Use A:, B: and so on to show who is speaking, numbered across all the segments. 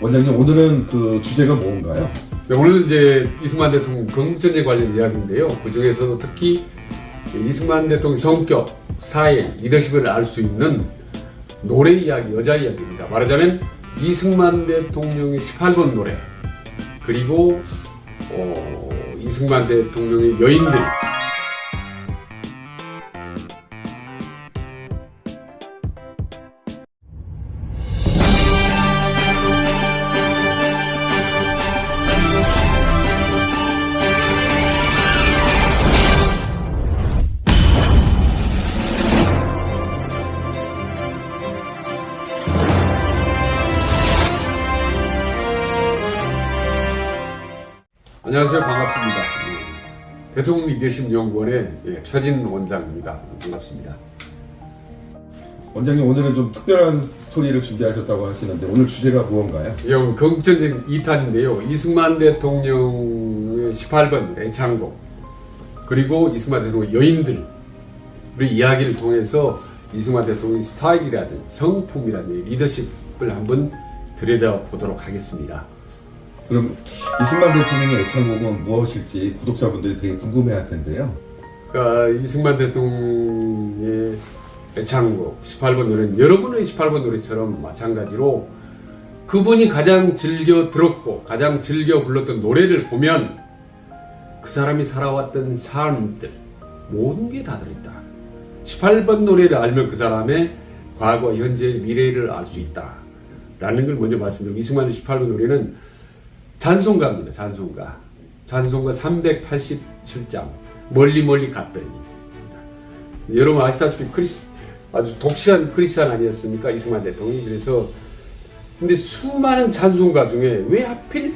A: 원장님, 오늘은 그 주제가 뭔가요?
B: 네, 오늘 이제 이승만 대통령 건국전쟁 관련 이야기인데요. 그 중에서도 특히 이승만 대통령 성격, 스타일, 리더십을 알 수 있는 노래 이야기, 여자 이야기입니다. 말하자면 이승만 대통령의 18번 노래, 그리고 이승만 대통령의 여인들. 안녕하세요. 반갑습니다. 대통령 리더십 연구원의 최진 원장입니다. 반갑습니다.
A: 원장님, 오늘은 좀 특별한 스토리를 준비하셨다고 하시는데 오늘 주제가 무언가요?
B: 건국전쟁 2탄인데요. 이승만 대통령의 18번 애창곡, 그리고 이승만 대통령 여인들, 우리 이야기를 통해서 이승만 대통령의 스타일이라든지 성품이라든지 리더십을 한번 들여다보도록 하겠습니다.
A: 그럼 이승만 대통령의 애창곡은 무엇일지 구독자분들이 되게 궁금해할 텐데요.
B: 그러니까 이승만 대통령의 애창곡 18번 노래는 여러분의 18번 노래처럼 마찬가지로 그분이 가장 즐겨 들었고 가장 즐겨 불렀던 노래를 보면 그 사람이 살아왔던 삶들 모든 게 다 들어있다. 18번 노래를 알면 그 사람의 과거, 현재, 미래를 알 수 있다 라는 걸 먼저 말씀드리고, 이승만의 18번 노래는 찬송가입니다. 찬송가 387장 멀리 갔더니. 여러분 아시다시피 아주 독실한 크리스찬 아니었습니까? 이승만 대통령이. 그래서 근데 수많은 찬송가 중에 왜 하필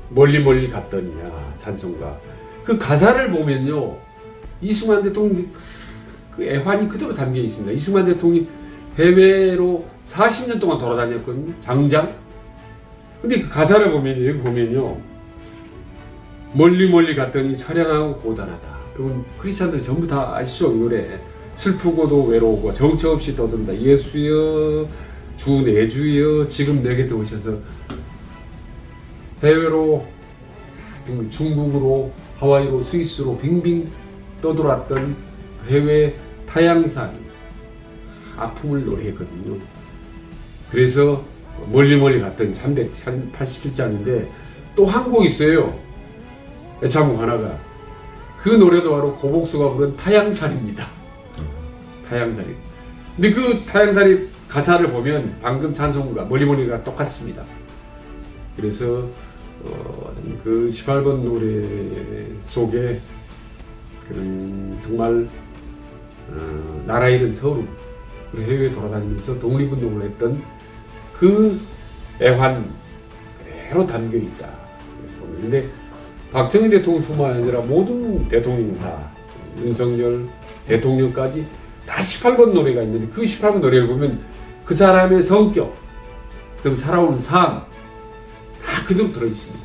B: 멀리 갔더니냐 찬송가, 그 가사를 보면요 이승만 대통령 그 애환이 그대로 담겨 있습니다. 이승만 대통령이 해외로 40년 동안 돌아다녔거든요. 장장. 근데 그 가사를 보면, 여기 보면요. 멀리 갔더니 처량하고 고단하다. 여러분, 크리스찬들이 전부 다 아시죠? 이 노래. 슬프고도 외로우고 정처 없이 떠든다. 예수여, 주 내 주여, 지금 내 곁에 오셔서 해외로, 중국으로, 하와이로, 스위스로 빙빙 떠돌았던 해외 타향살이 아픔을 노래했거든요. 그래서 멀리 갔더니 387장인데 또 한 곡 있어요. 애창곡 하나가. 그 노래도 바로 고복수가 부른 타향살입니다. 타향살이. 근데 그 타향살이 가사를 보면 방금 찬송가 멀리가 똑같습니다. 그래서 그 18번 노래 속에 그런 정말 나라 잃은 서울, 해외에 돌아다니면서 독립운동을 했던 그 애환 그대로 담겨있다. 그런데 박정희 대통령뿐만 아니라 모든 대통령 다, 윤석열 대통령까지 다 18번 노래가 있는데 그 18번 노래를 보면 그 사람의 성격, 그럼 살아온 삶 다 그대로 들어있습니다.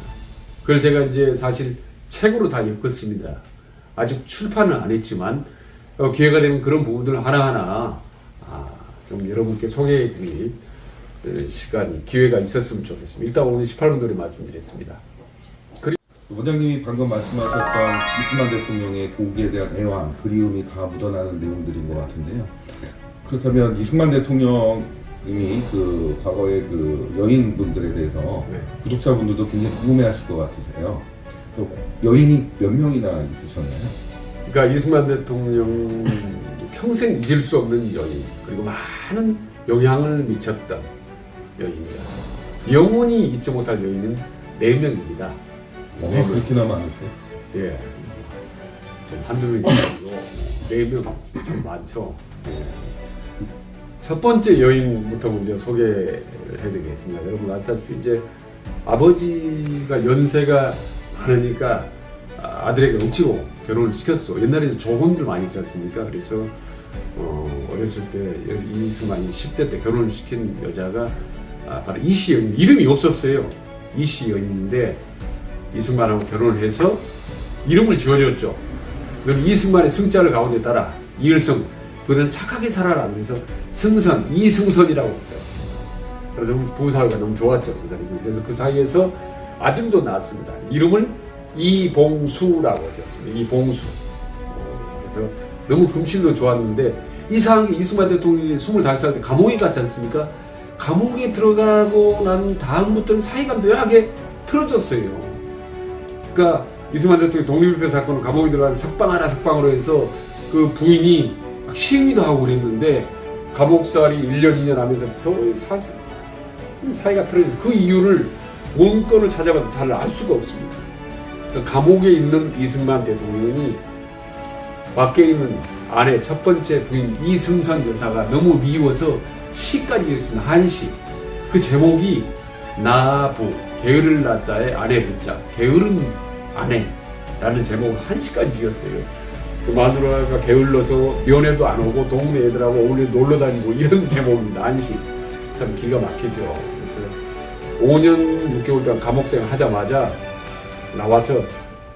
B: 그걸 제가 이제 사실 책으로 다 엮었습니다. 아직 출판은 안 했지만 기회가 되면 그런 부분들을 하나하나 좀 여러분께 소개해 드릴 시간이, 기회가 있었으면 좋겠습니다. 일단 오늘 18번 노래 말씀드렸습니다.
A: 원장님이 방금 말씀하셨던 이승만 대통령의 곡에 대한 애환, 그리움이 다 묻어나는 내용들인 것 같은데요. 그렇다면 이승만 대통령님이 그 과거의 그 여인분들에 대해서 구독자분들도 굉장히 궁금해하실 것 같으세요. 여인이 몇 명이나 있으셨나요?
B: 그러니까 이승만 대통령 평생 잊을 수 없는 여인, 그리고 많은 영향을 미쳤던 여인입니다. 영원히 잊지 못할 여인은 4명입니다.
A: 그렇게나 많으세요?
B: 예. 좀 한두 명이 아니고 4명 참 많죠. 예. 첫 번째 여인부터 먼저 소개를 해드리겠습니다. 여러분 아시다시피 이제 아버지가 연세가 많으니까 아들에게 억지로 결혼을 시켰어. 옛날에는 조혼들 많이 있지 않습니까? 그래서 어렸을 때 이승만이 10대 때 결혼을 시킨 여자가 바로 이씨 여인, 이름이 없었어요. 이씨 여인인데 이승만하고 결혼을 해서 이름을 지어줬죠. 그럼 이승만의 승자를 가운데 따라 이을성, 그는 착하게 살아라. 그래서 승선, 이승선이라고 했습니다. 그래서 부부 사이가 너무 좋았죠. 두 사람이. 그래서 그 사이에서 아들도 낳았습니다. 이름을 이봉수라고 지었습니다. 이봉수. 그래서 너무 금실도 좋았는데 이상한 게 이승만 대통령이 25살 때 감옥에 갔지 않습니까? 감옥에 들어가고 난 다음부터는 사이가 묘하게 틀어졌어요. 그러니까 이승만 대통령 독립일편 사건으로 감옥에 들어간 석방으로 해서 그 부인이 막 시위도 하고 그랬는데 감옥살이 1년, 2년 하면서 사이가 틀어져서 그 이유를 문건을 찾아봐도 잘 알 수가 없습니다. 그러니까 감옥에 있는 이승만 대통령이 밖에 있는 아내 첫 번째 부인 이승선 여사가 너무 미워서 시까지 지었습니다. 한시. 그 제목이 나부 게으를 나자에 아내 부자 게으른 아내라는 제목을 한시까지 지었어요. 그 마누라가 게을러서 면회도 안 오고 동네 애들하고 어울려 놀러 다니고 이런 제목입니다. 한시. 참 기가 막히죠. 그래서 5년 6개월 동안 감옥생활 하자마자 나와서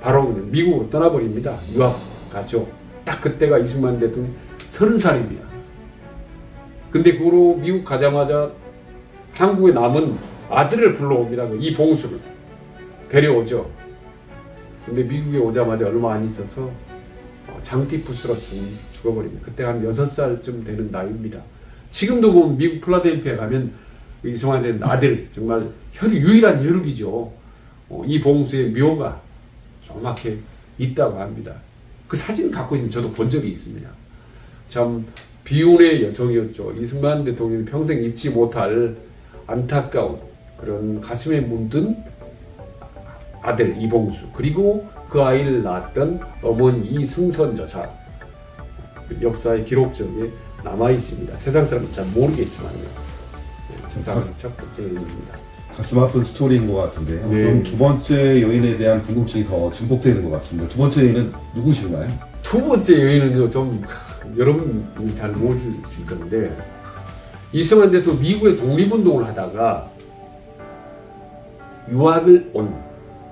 B: 바로 미국으로 떠나버립니다. 유학 가죠. 딱 그때가 이승만 대통령 30살입니다. 근데 그 후로 미국 가자마자 한국에 남은 아들을 불러옵니다. 이봉수를 데려오죠. 근데 미국에 오자마자 얼마 안 있어서 장티푸스로 죽어버립니다. 그때 한 6살쯤 되는 나이입니다. 지금도 보면 미국 필라델피아에 가면 이승만 대통령 아들 정말 유일한 혈육이죠. 이봉수의 묘가 조그맣게 있다고 합니다. 그 사진 갖고 있는 저도 본 적이 있습니다. 참 비운의 여성이었죠. 이승만 대통령이 평생 잊지 못할 안타까운 그런 가슴에 묻은 아들 이봉수, 그리고 그 아이를 낳았던 어머니 이승선 여사, 역사의 기록 속에 남아 있습니다. 세상 사람은 잘 모르겠지만요. 세상의 첫 번째 여인입니다.
A: 가슴 아픈 스토리인 것 같은데요.
B: 네.
A: 그럼 두 번째 여인에 대한 궁금증이 더 증폭되는 것 같습니다. 두 번째 여인은 누구신가요?
B: 두 번째 여인은요, 좀 여러분이 잘 모르실 건데, 이승만 대통령 미국에 독립운동을 하다가 유학을 온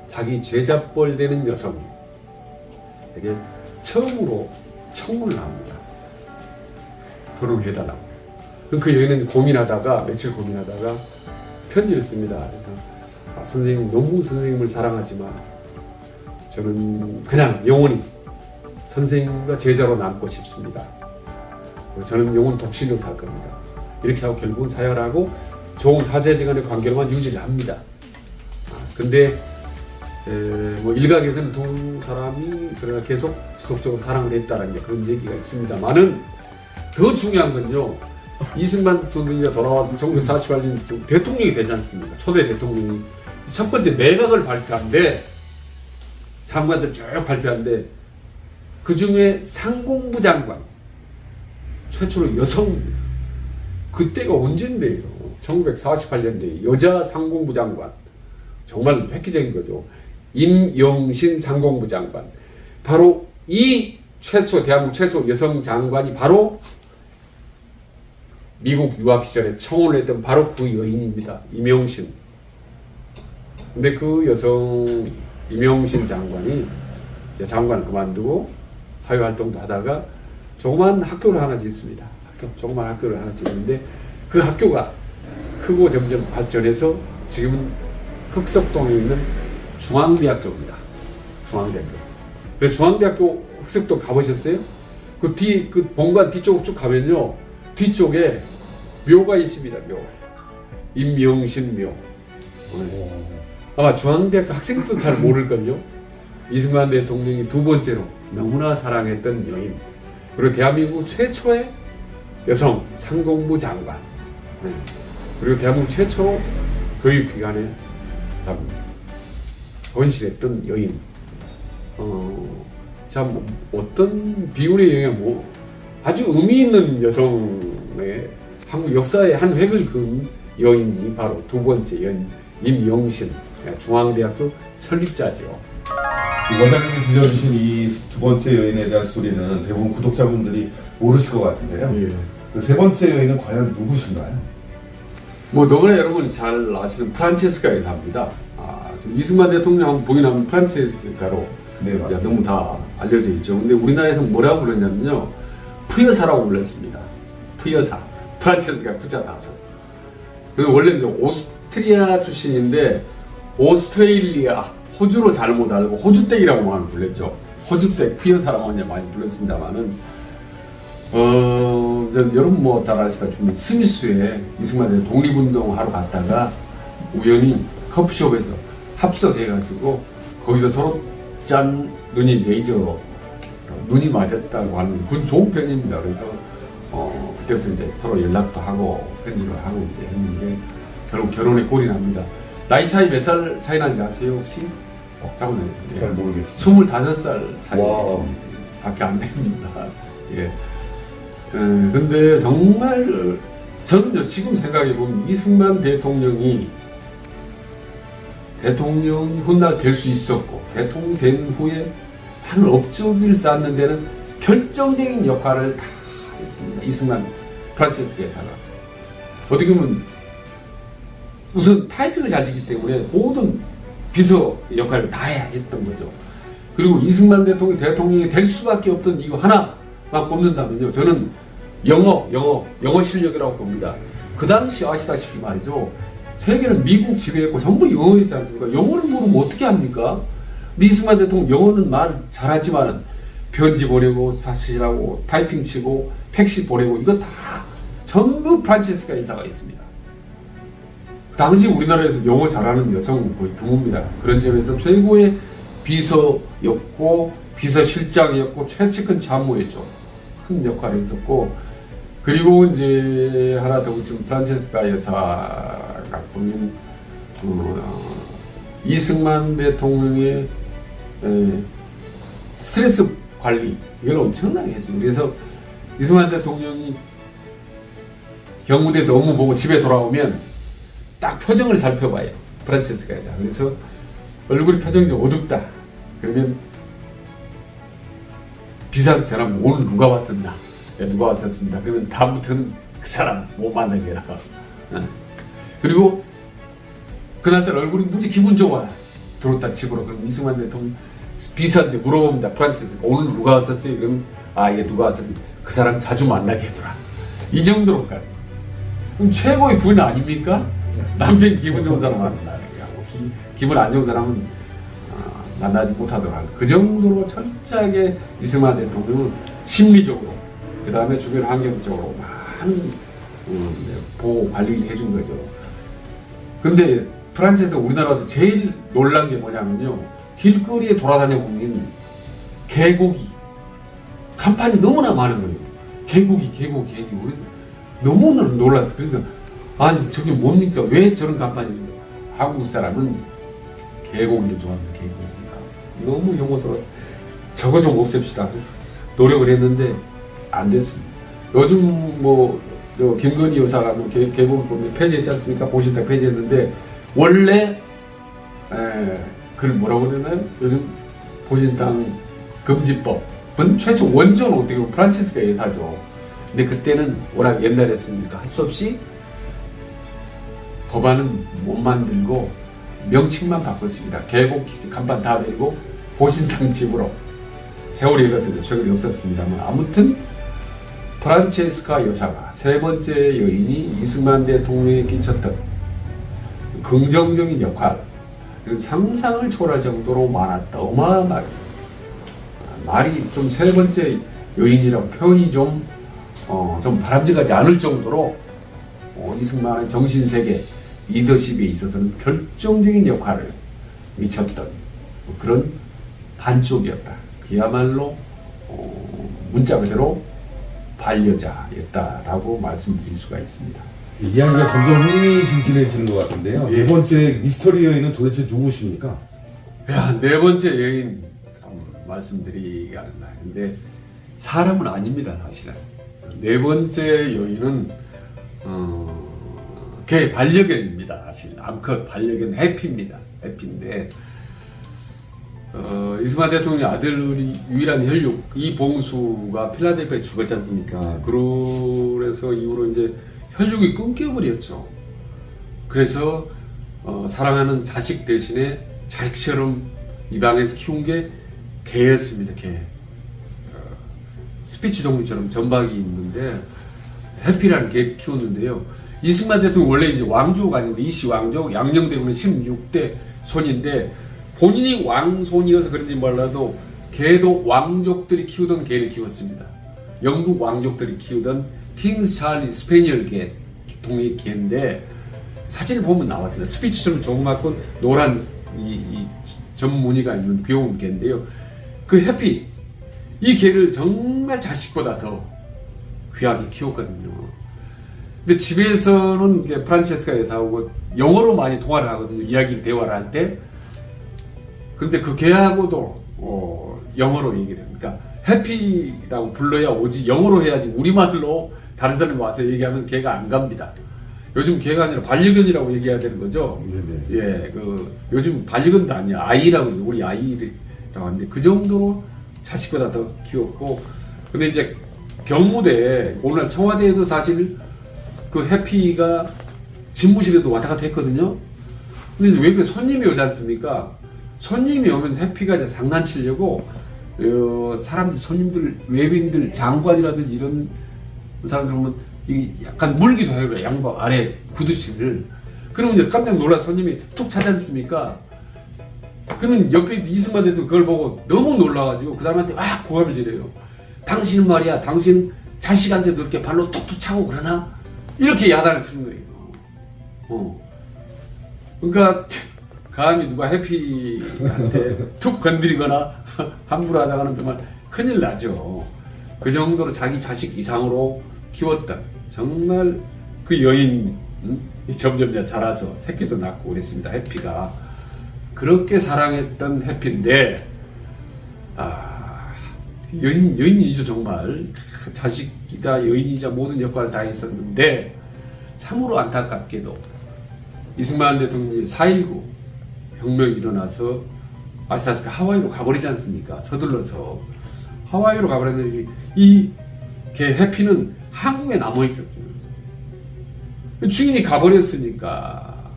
B: 자기 제자뻘 되는 여성에게 처음으로 청혼을 합니다. 결혼해달라고. 그 여인은 며칠 고민하다가 편지를 씁니다. 그래서 선생님, 너무 선생님을 사랑하지만 저는 그냥 영원히 선생님과 제자로 남고 싶습니다. 저는 영원 독신으로 살 겁니다. 이렇게 하고 결국은 사열하고 좋은 사제지간의 관계로만 유지를 합니다. 근데 일각에서는 두 사람이 그러나 계속 지속적으로 사랑을 했다는 그런 얘기가 있습니다만은 더 중요한 건요, 이승만 대통령이 돌아와서 1948년 대통령이 되지 않습니까? 초대 대통령이 첫 번째 내각을 발표한데, 장관들 쭉 발표한데, 그 중에 상공부 장관 최초로 여성입니다. 그때가 언젠데요? 1948년도에 여자 상공부 장관, 정말 획기적인 거죠. 임영신 상공부 장관. 바로 이 대한민국 최초 여성 장관이 바로 미국 유학 시절에 청혼을 했던 바로 그 여인입니다. 임영신. 근데 그 여성 임영신 장관이 장관을 그만두고 사회활동도 하다가 조그만 학교를 하나 짓습니다. 조그만 학교를 하나 짓는데 그 학교가 크고 점점 발전해서 지금은 흑석동에 있는 중앙대학교입니다. 중앙대학교. 그래서 중앙대학교 흑석동 가보셨어요? 그 본관 뒤쪽으로 쭉 가면요, 뒤쪽에 묘가 있습니다. 묘. 임명신 묘. 아마 중앙대학교 학생들도 잘 모를걸요. 이승만 대통령이 두 번째로 너무나 사랑했던 여인, 그리고 대한민국 최초의 여성 상공부 장관, 그리고 대한민국 최초 교육기관에 헌신했던 여인. 참 어떤 비운의 여인이 아주 의미 있는 여성의 한국 역사의 한 획을 그은 여인이 바로 두 번째 여인 임영신, 중앙대학교 설립자죠.
A: 원장님이 들려주신 이 두 번째 여인에 대한 스토리는 대부분 구독자분들이 모르실 것 같은데요.
B: 예.
A: 그 세 번째 여인은 과연 누구신가요?
B: 너무나 여러분이 잘 아시는 프란체스카 여사입니다. 이승만 대통령 부인하면 프란체스카로
A: 네, 맞습니다.
B: 너무 다 알려져 있죠. 근데 우리나라에서 뭐라고 불렀냐면요, 푸여사라고 불렀습니다. 푸여사. 프란체스카 부자 나서. 그래서 원래 이제 오스트리아 출신인데 오스트레일리아 호주로 잘못 알고 호주댁이라고만 불렸죠. 호주댁 부여사라고 많이 불렀습니다만은 여러분 뭐 다 아시다시피 스미스에 이승만 대통령 독립운동 하러 갔다가 우연히 커피숍에서 합석해가지고 거기서 서로 짠 눈이 맞았다고 하는 그 좋은 편입니다. 그래서 그때부터 이제 서로 연락도 하고 편지를 하고 이제 했는데 결국 결혼에 꼴이 납니다. 나이 차이 몇 살 차이 나는지 아세요 혹시? 잠깐만요.
A: 잘 모르겠습니다.
B: 25살 차이
A: 와.
B: 밖에 안 됩니다. 예. 근데 정말 저는요 지금 생각해보면 이승만 대통령이 훗날 될 수 있었고 대통령 된 후에 많은 업적을 쌓는 데는 결정적인 역할을 다 했습니다. 이승만 프란체스코 여사가 어떻게 보면 우선 타이핑을 잘 지기 때문에 모든 비서 역할을 다 해야 했던 거죠. 그리고 이승만 대통령이 될 수밖에 없던 이거 하나만 꼽는다면요. 저는 영어 실력이라고 봅니다. 그 당시 아시다시피 말이죠. 세계는 미국 지배했고 전부 영어였지 않습니까? 영어를 모르면 어떻게 합니까? 이승만 대통령 영어는 말 잘하지만은 편지 보내고 사실하고 타이핑 치고 팩시 보내고 이거 다 전부 프란체스카 여사가 있습니다. 당시 우리나라에서 영어 잘하는 여성은 거의 드뭅니다. 그런 점에서 최고의 비서였고 비서실장이었고 최측근 참모였죠. 큰 역할을 했었고 그리고 이제 하나 더 지금 프란체스카 여사가 보면 이승만 대통령의 스트레스 관리 이걸 엄청나게 했습니다. 그래서 이승만 대통령이 경무대에서 업무 보고 집에 돌아오면 딱 표정을 살펴봐요. 프란체스카 여사. 그래서 얼굴이 표정이 좀 어둡다. 그러면 비서한테 전화하면 오늘 누가 왔었나? 네, 누가 왔었습니다. 그러면 다음부터는 그 사람 못 만나게 해라. 그리고 그날따라 얼굴이 무지 기분 좋아. 들어왔다 집으로. 그럼 이승만 대통령 비서한테 물어봅니다. 프란체스카 오늘 누가 왔었어요? 그럼 얘 누가 왔었는데 그 사람 자주 만나게 해줘라. 이 정도로까지. 그럼 최고의 부인 아닙니까? 남편 기분 좋은 사람 만나게 하고 기분 안 좋은 사람은 만나지 못하도록 하고 그 정도로 철저하게 이승만 대통령은 심리적으로 그 다음에 주변 환경적으로 많은 보호 관리를 해준 거죠. 근데 프란체스가 우리나라에서 제일 놀란 게 뭐냐면요. 길거리에 돌아다녀 보면 개고기 간판이 너무나 많은 거예요. 개고기. 그래서 너무 놀랐어요. 그래서 아니 저게 뭡니까? 왜 저런 간판이 있어요? 한국 사람은 개고기를 좋아하는 개고기니까 너무 혐오스러워. 저거 좀 없앱시다. 그래서 노력을 했는데 안 됐습니다. 요즘 저 김건희 여사가 개고기 보면 폐지했지 않습니까? 보신다 폐지했는데 원래 그걸 뭐라고 그러나요? 요즘 보신당 금지법은 최초 원조는 어떻게 보면 프란체스카 여사죠. 근데 그때는 워낙 옛날에 했으니까 할 수 없이 법안은 못 만들고 명칭만 바꿨습니다. 개고 간판 다 내리고 보신당 집으로 세월이 흘러서 최근에 없었습니다만 아무튼 프란체스카 여사가 세 번째 여인이 이승만 대통령에 끼쳤던 긍정적인 역할 상상을 초월할 정도로 많았다. 어마어마하게 말이 좀 세 번째 여인이라고 표현이 좀 바람직하지 않을 정도로 이승만의 정신세계 리더십에 있어서는 결정적인 역할을 미쳤던 그런 반쪽이었다. 그야말로 문자 그대로 반려자였다라고 말씀드릴 수가 있습니다.
A: 이야기가 점점 흥미진진해지는 것 같은데요. 네 번째 미스터리 여인은 도대체 누구십니까?
B: 네 번째 여인 말씀드리기 하는데 사람은 아닙니다. 사실은 네 번째 여인은 걔 반려견입니다. 사실 암컷 반려견 해피입니다. 해피인데 이승만 대통령 아들이 유일한 혈육 이봉수가 필라델피아에 죽었지 않습니까? 그래서 이후로 이제 혈육이 끊겨버렸죠. 그래서 사랑하는 자식 대신에 자식처럼 입양해서 키운 게 개였습니다. 개. 스피치 동물처럼 전박이 있는데 해피라는 개 키웠는데요. 이승만 대통령 원래 이제 왕조가 아닌데 이씨 왕조, 양녕대군은 16대 손인데 본인이 왕손이어서 그런지 몰라도 개도 왕족들이 키우던 개를 키웠습니다. 영국 왕족들이 키우던 킹스 찰리 스페니얼 개, 동의 개인데 사진을 보면 나왔습니다. 스피치처럼 조그맣고 노란 이 전무늬가 있는 귀여운 개인데요. 그 해피 이 개를 정말 자식보다 더 귀하게 키웠거든요. 근데 집에서는 프란체스카 여사하고 영어로 많이 통화를 하거든요. 이야기를 대화를 할 때. 근데 그 개하고도 영어로 얘기를 해요. 그러니까 해피라고 불러야 오지 영어로 해야지 우리말로 다른 사람이 와서 얘기하면 개가 안 갑니다. 요즘 개가 아니라 반려견이라고 얘기해야 되는 거죠.
A: 네네.
B: 예, 요즘 반려견도 아니야. 아이라고 해서 우리 아이라고 하는데 그 정도로 자식보다 더 키웠고. 근데 이제 경무대 오늘 청와대에도 사실 그 해피가 집무실에도 왔다 갔다 했거든요. 근데 왜 손님이 오지 않습니까? 손님이 오면 해피가 이제 장난치려고 사람들, 손님들, 외빈들, 장관이라든지 이런 사람들 오면 약간 물기도 해요. 양복 아래 구두실을. 그러면 이제 깜짝 놀라 손님이 툭 차지 않습니까? 그러면 옆에 이승만 대통령 그걸 보고 너무 놀라가지고 그 사람한테 막 고함을 지르요. 당신은 말이야, 당신 자식한테도 이렇게 발로 툭툭 차고 그러나? 이렇게 야단을 치는 거예요. 그러니까 감히 누가 해피한테 툭 건드리거나 함부로 하다가는 정말 큰일 나죠. 그 정도로 자기 자식 이상으로 키웠던 정말 그 여인 점점 자라서 새끼도 낳고 그랬습니다. 해피가 그렇게 사랑했던 해피인데 여인이죠. 정말 자식이자 여인이자 모든 역할을 다 했었는데 참으로 안타깝게도 이승만 대통령이 4.19 혁명이 일어나서 아시다시피 하와이로 가버리지 않습니까? 서둘러서 하와이로 가버렸는데 이 개 해피는 한국에 남아있었죠. 주인이 가버렸으니까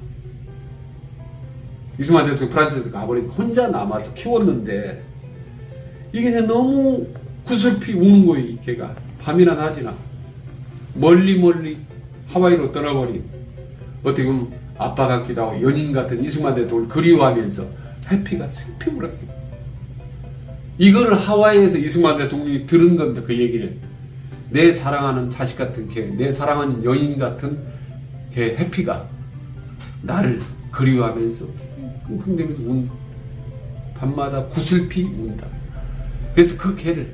B: 이승만 대통령 프란스에서 가버리니까 혼자 남아서 키웠는데 이게 그냥 너무 구슬피 우는 거예요. 이 개가 밤이나 낮이나 멀리 하와이로 떠나버린 어떻게 보면 아빠 같기도 하고 연인 같은 이승만 대통령을 그리워하면서 해피가 슬피 울었어요. 이거를 하와이에서 이승만 대통령이 들은 겁니다. 그 얘기를. 내 사랑하는 자식 같은 개, 내 사랑하는 연인 같은 개 해피가 나를 그리워하면서 끙끙대면서 운 밤마다 구슬피 운다. 그래서 그 개를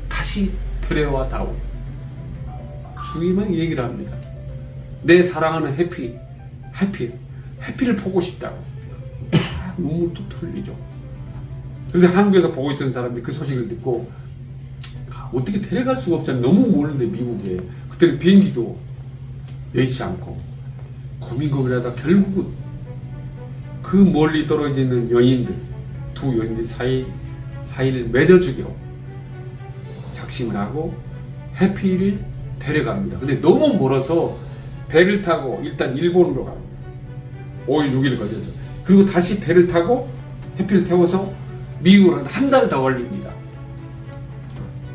B: 다시 데려와 다오. 주위만 얘기를 합니다. 내 사랑하는 해피를 보고 싶다고. 눈물 뚝 흘리죠. 그래서 한국에서 보고 있던 사람들이 그 소식을 듣고 어떻게 데려갈 수가 없잖아요. 너무 멀는데 미국에. 그때는 비행기도 여의치 않고 고민고민하다 결국은 그 멀리 떨어져 있는 두 여인들 사이를 맺어주기로 작심을 하고 해피를 데려갑니다. 근데 너무 멀어서 배를 타고 일단 일본으로 갑니다. 5일 6일 걸려서. 그리고 다시 배를 타고 해피를 태워서 미국으로 한 달 더 걸립니다.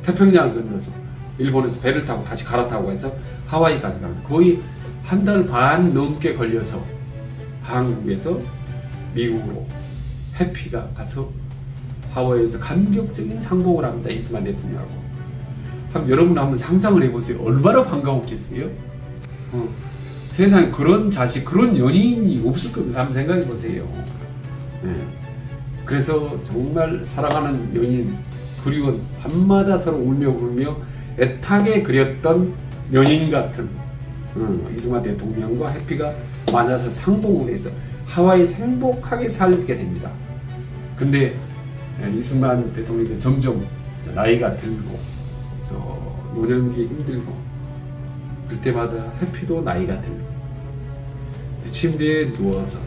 B: 태평양을 건너서 일본에서 배를 타고 다시 갈아타고 해서 하와이까지 갑니다. 거의 한 달 반 넘게 걸려서 한국에서 미국으로 해피가 가서 하와이에서 감격적인 상봉을 합니다. 이승만 대통령하고. 여러분 한번 상상을 해보세요. 얼마나 반가웠겠어요? 세상에 그런 자식, 그런 연인이 없을 겁니다. 한번 생각해 보세요. 네. 그래서 정말 사랑하는 연인, 그리고 밤마다 서로 울며 불며 애타게 그렸던 연인 같은 이승만 대통령과 해피가 만나서 상봉을 해서 하와이에서 행복하게 살게 됩니다. 근데 이승만 대통령이 점점 나이가 들고 노년기에 힘들고 그럴 때마다 해피도 나이가 들고 침대에 누워서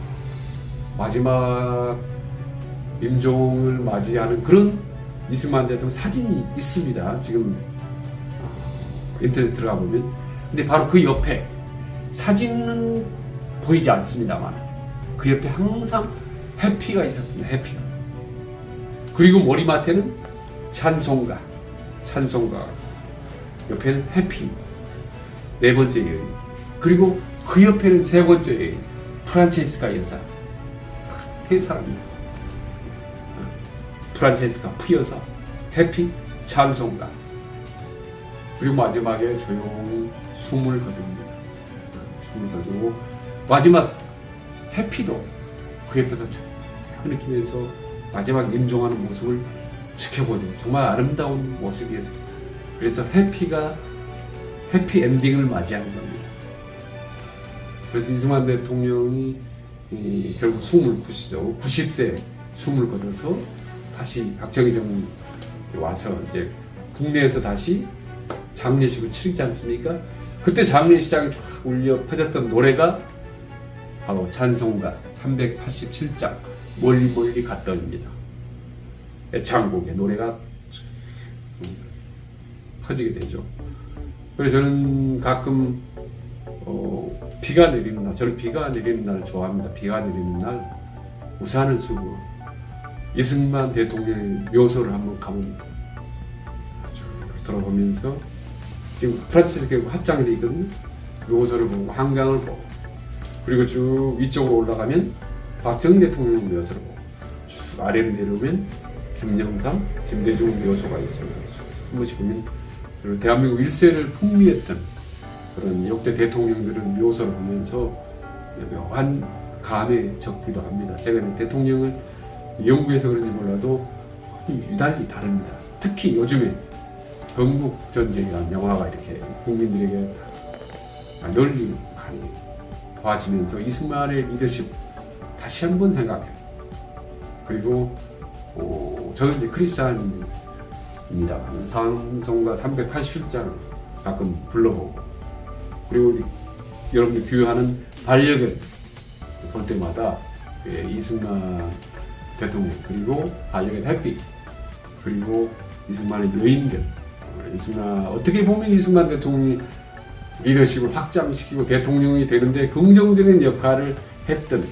B: 마지막 임종을 맞이하는 그런 이승만 대통령 사진이 있습니다. 지금 인터넷 들어가 보면. 근데 바로 그 옆에 사진은 보이지 않습니다만 그 옆에 항상 해피가 있었습니다. 해피가. 그리고 머리맡에는 찬송가가 있습니다. 옆에는 해피, 네 번째 여인. 그리고 그 옆에는 세 번째 여인 프란체스카 여사. 세 사람입니다. 프란체스카 푸여사, 해피 찬송가. 그리고 마지막에 조용히 숨을 거둡니다. 숨을 거두고 마지막 해피도 그 옆에서 조용히 느끼면서 마지막 임종하는 모습을 지켜보죠. 정말 아름다운 모습이었죠. 그래서 해피가 해피 엔딩을 맞이하는 겁니다. 그래서 이승만 대통령이 결국 숨을 굳히죠. 90세 숨을 거둬서 다시 박정희 정부 와서 이제 국내에서 다시 장례식을 치르지 않습니까? 그때 장례식장이 쫙 울려 퍼졌던 노래가 바로 찬송가 387장 멀리 멀리 갔던입니다. 애창곡의 노래가 퍼지게 되죠. 그래서 저는 가끔 비가 내리는 날, 저는 비가 내리는 날을 좋아합니다. 비가 내리는 날 우산을 쓰고 이승만 대통령의 묘소를 한번 가봅니다. 쭉 돌아보면서 지금 프란체스카 합장이 되어 있거든요. 묘소를 보고 한강을 보고 그리고 쭉 위쪽으로 올라가면 박정희 대통령 묘소를 보고 쭉 아래로 내려오면 김영삼, 김대중 묘소가 있습니다. 한 번씩 보면 그리고 대한민국 1세를 풍미했던 그런 역대 대통령들의 묘소를 보면서 묘한 감에 적기도 합니다. 제가 대통령을 연구해서 그런지 몰라도 유달리 다릅니다. 특히 요즘에 건국전쟁이라는 영화가 이렇게 국민들에게 널리 보아지면서 이승만의 리더십 다시 한번 생각해요. 그리고 저는 이제 크리스찬입니다. 찬송가 387장 가끔 불러보고 그리고 여러분들 교회하는 반려견 볼 때마다 이승만 대통령 그리고 반려견 해피 그리고 이승만의 여인들 이승만 어떻게 보면 이승만 대통령이 리더십을 확장시키고 대통령이 되는데 긍정적인 역할을 했던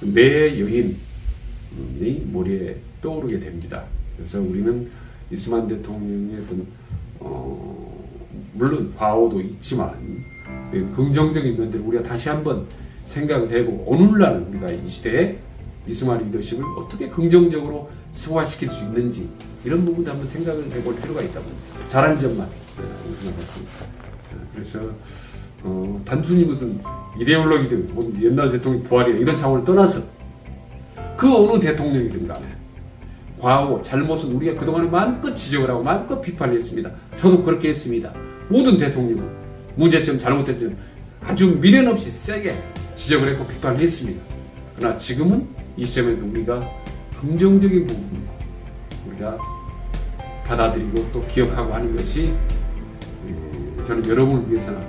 B: 매 여인이 머리에 떠오르게 됩니다. 그래서 우리는 이승만 대통령의 어떤 물론 과오도 있지만 긍정적인 면들을 우리가 다시 한번 생각을 해보고 오늘날 우리가 이 시대에 이승만 리더십을 어떻게 긍정적으로 승화시킬 수 있는지 이런 부분도 한번 생각을 해볼 필요가 있다고 봅니다. 잘한 점만 생각했습니다. 그래서 단순히 무슨 이데올로기적 옛날 대통령 부활이나 이런 차원을 떠나서 그 어느 대통령이든 간에 과오, 잘못은 우리가 그동안에 마음껏 지적을 하고 마음껏 비판을 했습니다. 저도 그렇게 했습니다. 모든 대통령은 문제점, 잘못된 점 아주 미련 없이 세게 지적을 했고 비판을 했습니다. 그러나 지금은 이 시점에서 우리가 긍정적인 부분 우리가 받아들이고 또 기억하고 하는 것이 저는 여러분을 위해서나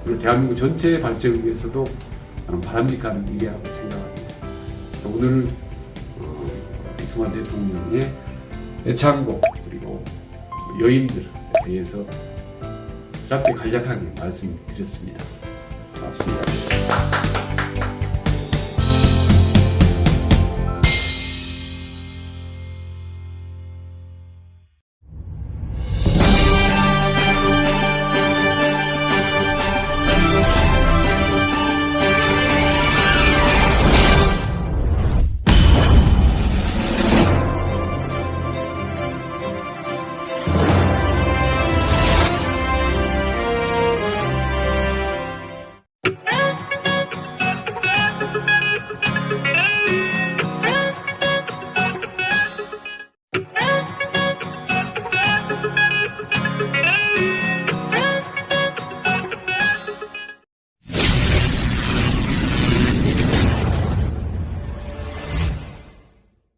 B: 그리고 대한민국 전체의 발전을 위해서도 저는 바람직한 일이라고 생각합니다. 그래서 오늘 이승만 대통령의 애창곡 그리고 여인들에 대해서 짧게 간략하게 말씀드렸습니다. 고맙습니다.